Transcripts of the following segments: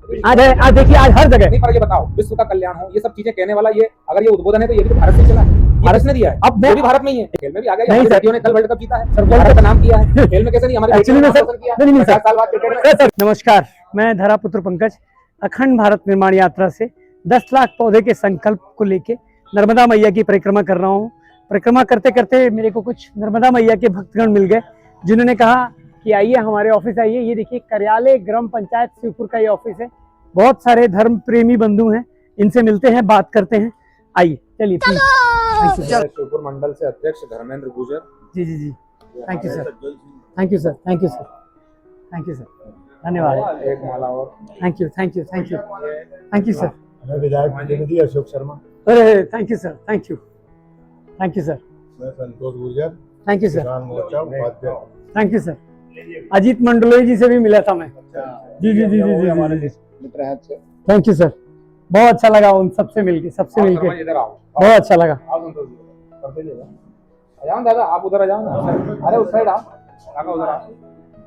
आज देखिए आज हर जगह नहीं, पर ये बताओ विश्व का कल्याण हो, ये सब चीजें कहने वाला ये अगर ये उद्बोधन है तो ये भी तो भारत से चला है, भारत ने दिया है। अब वो भी भारत में ही है, खेल में भी आ गया। नहीं हमारी सर, बेटियों ने कल वर्ल्ड कप जीता है, सर भारत का नाम किया है। खेल में कैसे नहीं, हमारी बेटियों एक्चुअली ने में नाम सर रोशन किया। नहीं 50 साल बाद क्रिकेट में। सर नमस्कार, मैं धरापुत्र पंकज अखंड भारत निर्माण यात्रा से 10 लाख पौधे के संकल्प को लेके नर्मदा मैया की परिक्रमा कर रहा हूँ। परिक्रमा करते करते मेरे को कुछ नर्मदा मैया के भक्तगण मिल गए जिन्होंने कहा कि आइए हमारे ऑफिस आइए। ये देखिए कार्यालय ग्राम पंचायत शिवपुर का ये ऑफिस है। बहुत सारे धर्म प्रेमी बंधु हैं, इनसे मिलते हैं, बात करते हैं। आइए चलिए प्लीज। शिवपुर मंडल से अध्यक्ष धर्मेंद्र गुर्जर। जी जी जी, thank you sir, thank you sir, thank you sir, thank you sir, धन्यवाद। एक माला और thank you thank you thank you thank you sir. विधायक प्रतिनिधि अशोक शर्मा। अरे thank you sir, thank you sir, मैं Santosh Gurjar, thank you sir, किसान मोर्चा उपाध्यक्ष। Thank you sir. Ajit Mandloi ji से भी मिला था मैं। जी जी जी जी हमारे जी, मित्र हैं अच्छे। थैंक यू सर, बहुत अच्छा लगा उन सबसे मिलके, इधर आओ, बहुत अच्छा लगा। आओ संतोष जी, करते जाइए। आ जाओ दादा, आप उधर आ जाओ ना। अरे उस साइड आओ, काका उधर आओ।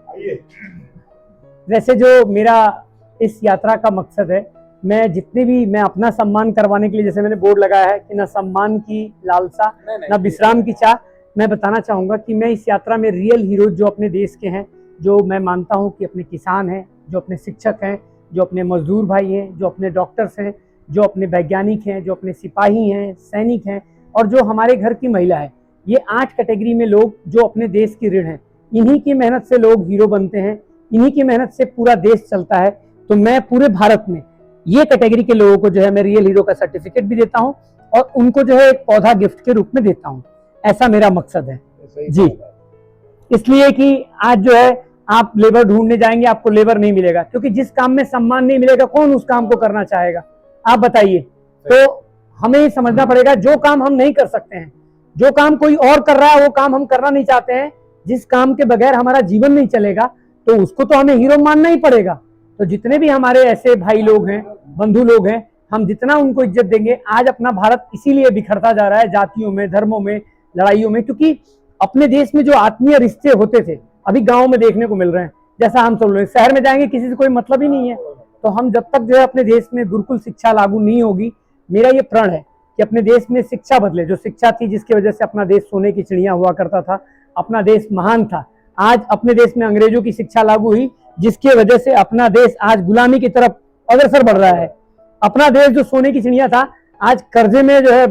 आइए। वैसे जो मेरा इस यात्रा का मकसद है, मैं जितने भी मैं अपना सम्मान करवाने के लिए, जैसे मैंने बोर्ड लगाया है कि न सम्मान की लालसा न विश्राम की चाह, मैं बताना चाहूँगा कि मैं इस यात्रा में रियल हीरो जो अपने देश के हैं, जो मैं मानता हूँ कि अपने किसान हैं, जो अपने शिक्षक हैं, जो अपने मजदूर भाई हैं, जो अपने डॉक्टर्स हैं, जो अपने वैज्ञानिक हैं, जो अपने सिपाही हैं, सैनिक हैं, और जो हमारे घर की महिला है, ये 8 कैटेगरी में लोग जो अपने देश की ऋण हैं, इन्हीं की मेहनत से लोग हीरो बनते हैं, इन्हीं की मेहनत से पूरा देश चलता है। तो मैं पूरे भारत में ये कैटेगरी के लोगों को जो है मैं रियल हीरो का सर्टिफिकेट भी देता हूँ और उनको जो है एक पौधा गिफ्ट के रूप में देता हूँ। ऐसा मेरा मकसद है जी। इसलिए कि आज जो है आप लेबर ढूंढने जाएंगे, आपको लेबर नहीं मिलेगा, क्योंकि जिस काम में सम्मान नहीं मिलेगा कौन उस काम को करना चाहेगा, आप बताइए। तो हमें ये समझना पड़ेगा, जो काम हम नहीं कर सकते हैं, जो काम कोई और कर रहा है वो काम हम करना नहीं चाहते हैं, जिस काम के बगैर हमारा जीवन नहीं चलेगा, तो उसको तो हमें हीरो मानना ही पड़ेगा। तो जितने भी हमारे ऐसे भाई लोग हैं, बंधु लोग हैं, हम जितना उनको इज्जत देंगे, आज अपना भारत इसीलिए बिखरता जा रहा है जातियों में, धर्मों में, लड़ाइयों में, क्योंकि अपने देश में जो आत्मीय रिश्ते होते थे अभी गांव में देखने को मिल रहे हैं। जैसा हम सब लोग शहर में जाएंगे, किसी से कोई मतलब ही नहीं है। तो हम जब तक जो है अपने देश में गुरुकुल शिक्षा लागू नहीं होगी, मेरा ये प्रण है कि अपने देश में शिक्षा बदले। जो शिक्षा थी जिसकी वजह से अपना देश सोने की चिड़िया हुआ करता था, अपना देश महान था, आज अपने देश में अंग्रेजों की शिक्षा लागू हुई जिसकी वजह से अपना देश आज गुलामी की तरफ अग्रसर बढ़ रहा है। अपना देश जो सोने की चिड़िया था आज कर्जे में जो है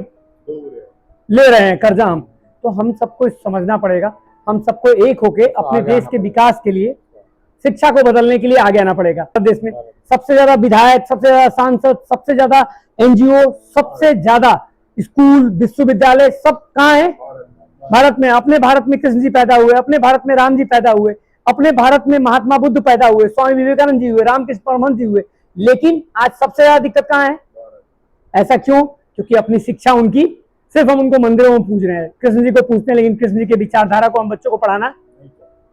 ले रहे हैं कर्जा हम। तो हम सबको समझना पड़ेगा, हम सबको एक होके अपने देश के विकास के लिए, शिक्षा को बदलने के लिए आगे आना पड़ेगा। देश में सबसे ज्यादा विधायक, सबसे ज्यादा सांसद, सबसे ज्यादा एनजीओ, सबसे ज्यादा स्कूल, विश्वविद्यालय सब कहाँ है? भारत में। अपने भारत में कृष्ण जी पैदा हुए, अपने भारत में राम जी पैदा हुए, अपने भारत में महात्मा बुद्ध पैदा हुए, स्वामी विवेकानंद जी हुए, रामकृष्ण परमहंस जी हुए। लेकिन आज सबसे ज्यादा दिक्कत कहाँ है? ऐसा क्यों? क्योंकि अपनी शिक्षा उनकी सिर्फ हम उनको मंदिरों में पूज रहे हैं, कृष्ण जी को पूछते हैं, लेकिन कृष्ण जी के विचारधारा को हम बच्चों को पढ़ाना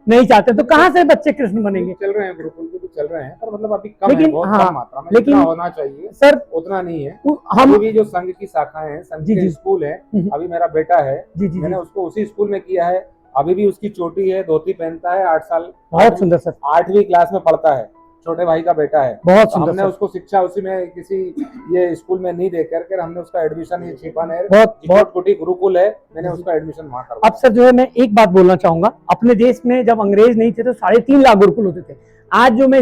नहीं चाहते। तो कहाँ से बच्चे कृष्ण बनेंगे? चल रहे हैं, गुरुकुल भी चल रहे हैं, पर मतलब अभी कम लेकिन है, बहुत हाँ, कम मात्रा में। लेकिन जितना होना चाहिए सर उतना नहीं है। हम अभी भी जो संघ की शाखाएं हैं, संघ जी, के जी। स्कूल है, अभी मेरा बेटा है, जी जी मैंने जी, उसको उसी स्कूल में किया है। अभी भी उसकी चोटी है, धोती पहनता है, 8 साल, बहुत सुंदर सर, 8वीं क्लास में पढ़ता है, छोटे भाई का बेटा है। बहुत तो सुंदर हमने सर, उसको शिक्षा उसी में किसी ये स्कूल में नहीं दे करके हमने उसका एडमिशन ये छिपानेर बहुत कुटी गुरुकुल है, मैंने उसका एडमिशन वहाँ करवाया। अब सर जो है मैं एक बात बोलना चाहूंगा, अपने देश में जब अंग्रेज नहीं थे तो 3.5 लाख गुरुकुल होते थे। आज जो मैं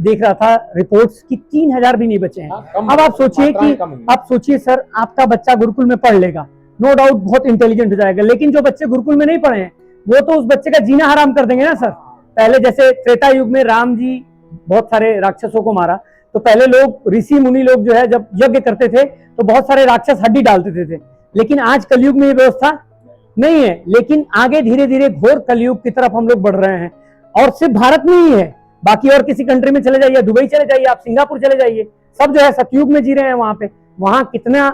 देख रहा था रिपोर्ट्स की 3000 भी नहीं बचे हैं। अब आप सोचिए कि आप सोचिए सर, आपका बच्चा गुरुकुल में पढ़ लेगा, नो डाउट बहुत इंटेलिजेंट हो जाएगा, लेकिन जो बच्चे गुरुकुल में नहीं पढ़े हैं वो तो उस बच्चे का जीना हराम कर देंगे ना सर। पहले जैसे त्रेता युग में राम जी बहुत सारे राक्षसों को मारा, तो पहले लोग ऋषि मुनि लोग जो है जब यज्ञ करते थे तो बहुत सारे राक्षस हड्डी डालते थे। लेकिन आज कलयुग में ये व्यवस्था नहीं है, लेकिन आगे धीरे धीरे घोर कलयुग की तरफ हम लोग बढ़ रहे हैं। और सिर्फ भारत में ही है, बाकी और किसी कंट्री में चले जाइए, दुबई चले जाइए, आप सिंगापुर चले जाइए, सब जो है सतयुग में जी रहे हैं वहां पे। वहां कितना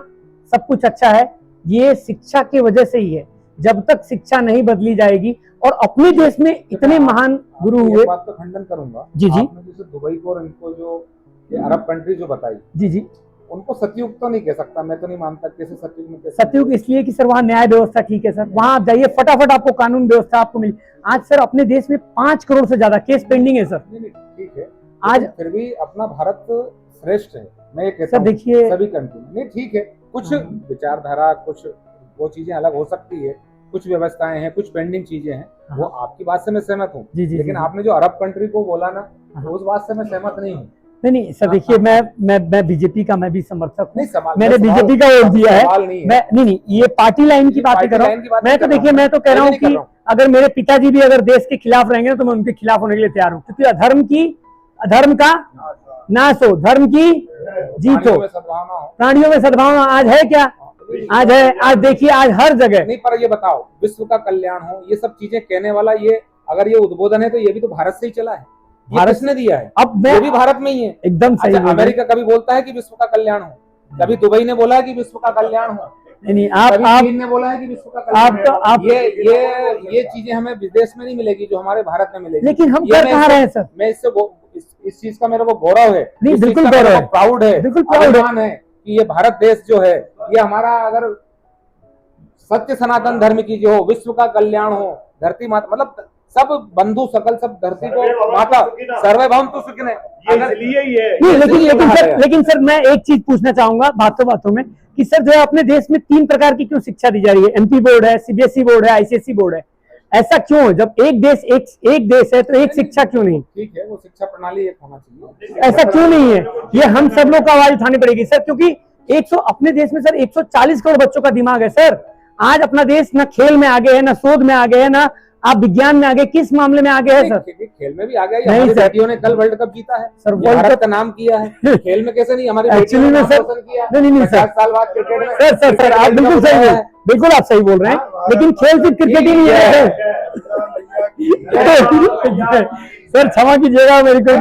सब कुछ अच्छा है, ये शिक्षा की वजह से ही है। जब तक शिक्षा नहीं बदली जाएगी, और अपने देश में इतने महान गुरु हुए। बात तो खंडन करूंगा जी जी, आपने जैसे दुबई को और इनको जो ये अरब कंट्री जो बताई, जी जी, उनको सतयुग तो नहीं कह सकता, मैं तो नहीं मानता। कैसे सतयुग में? कैसे सतयुग इसलिए कि सर वहाँ न्याय व्यवस्था ठीक है सर, वहां आप जाइए फटाफट आपको कानून व्यवस्था आपको मिली। आज सर अपने देश में 5 करोड़ से ज्यादा केस पेंडिंग है सर। ठीक है, आज फिर भी अपना भारत श्रेष्ठ है, मैं ये कहता सर हूँ देखिए, सभी कंट्री में। नहीं ठीक है, कुछ विचारधारा, कुछ वो चीजें अलग हो सकती है, कुछ व्यवस्थाएं हैं, कुछ पेंडिंग चीजें हैं, वो आपकी बात से मैं सहमत हूँ। जी जी, लेकिन जी, आपने जो अरब कंट्री को बोला ना, तो उस बात से मैं सहमत नहीं हूँ। नहीं सर देखिए, मैं बीजेपी का मैं भी समर्थक हूँ, नहीं सवाल, मैंने सवाल- बीजेपी का वोट दिया है। सवाल नहीं है। मैं नहीं, ये पार्टी लाइन की बात कर रहा हूँ। मैं तो देखिए, मैं तो कह रहा हूँ कि अगर मेरे पिताजी भी अगर देश के खिलाफ रहेंगे तो मैं उनके खिलाफ होने के लिए तैयार हूँ, क्योंकि अधर्म का नाश हो, धर्म की जीत हो, प्राणियों में सद्भावना आज है क्या? आज है। आज देखिए, आज हर जगह नहीं, पर ये बताओ, विश्व का कल्याण हो, ये सब चीजें कहने वाला, ये अगर ये उद्बोधन है तो ये भी तो भारत से ही चला है, भारत किसने दिया है? अब ये भी भारत में ही है। एकदम सही। अच्छा, अमेरिका कभी बोलता है कि विश्व का कल्याण हो? कभी दुबई ने बोला है कि विश्व का कल्याण हो? नहीं, कभी चीन ने बोला है कि विश्व का कल्याण हो? आप ये चीजें हमें विदेश में नहीं मिलेगी जो हमारे भारत में मिलेगी। लेकिन हम कर कहाँ रहे हैं सर? मैं इस चीज का मेरे को गौरव है, नहीं, बिल्कुल गौरव है, प्राउड है, बिल्कुल प्राउड है कि ये भारत देश जो है, ये हमारा, अगर सत्य सनातन धर्म की जो हो, विश्व का कल्याण हो, धरती माता, मतलब सब बंधु सकल, सब धरती को माता, सर्वभौम तो सुखिने, इसलिए ही है। नहीं, लेकिन सर मैं एक चीज पूछना चाहूंगा बातों में कि सर जो है अपने देश में 3 प्रकार की क्यों शिक्षा दी जा रही है? एमपी बोर्ड है, सीबीएसई बोर्ड है, आईसीएसई बोर्ड है, ऐसा क्यों है? जब एक देश है तो एक शिक्षा क्यों नहीं? ठीक है, वो शिक्षा प्रणाली एक होना चाहिए, ऐसा क्यों नहीं है? ये हम सब लोग को आवाज उठानी पड़ेगी सर, क्योंकि अपने देश में सर 140 करोड़ बच्चों का दिमाग है सर। आज अपना देश ना खेल में आगे है, ना शोध में आगे है, ना आप विज्ञान में आगे, किस मामले में आगे है सर? खेल में भी आ गया, नहीं हमारी सर, बेटियों ने कल वर्ल्ड कप जीता है सर, ये भारत का नाम किया है, खेल में कैसे नहीं? हमारी बेटियों ने नाम रोशन किया। नहीं सर, 50 साल बाद क्रिकेट में सर आप बिल्कुल सही है, बिल्कुल आप सही बोल रहे हैं, लेकिन खेल सिर्फ क्रिकेट ही नहीं है सर। क्षमा कीजिएगा, मेरी कोई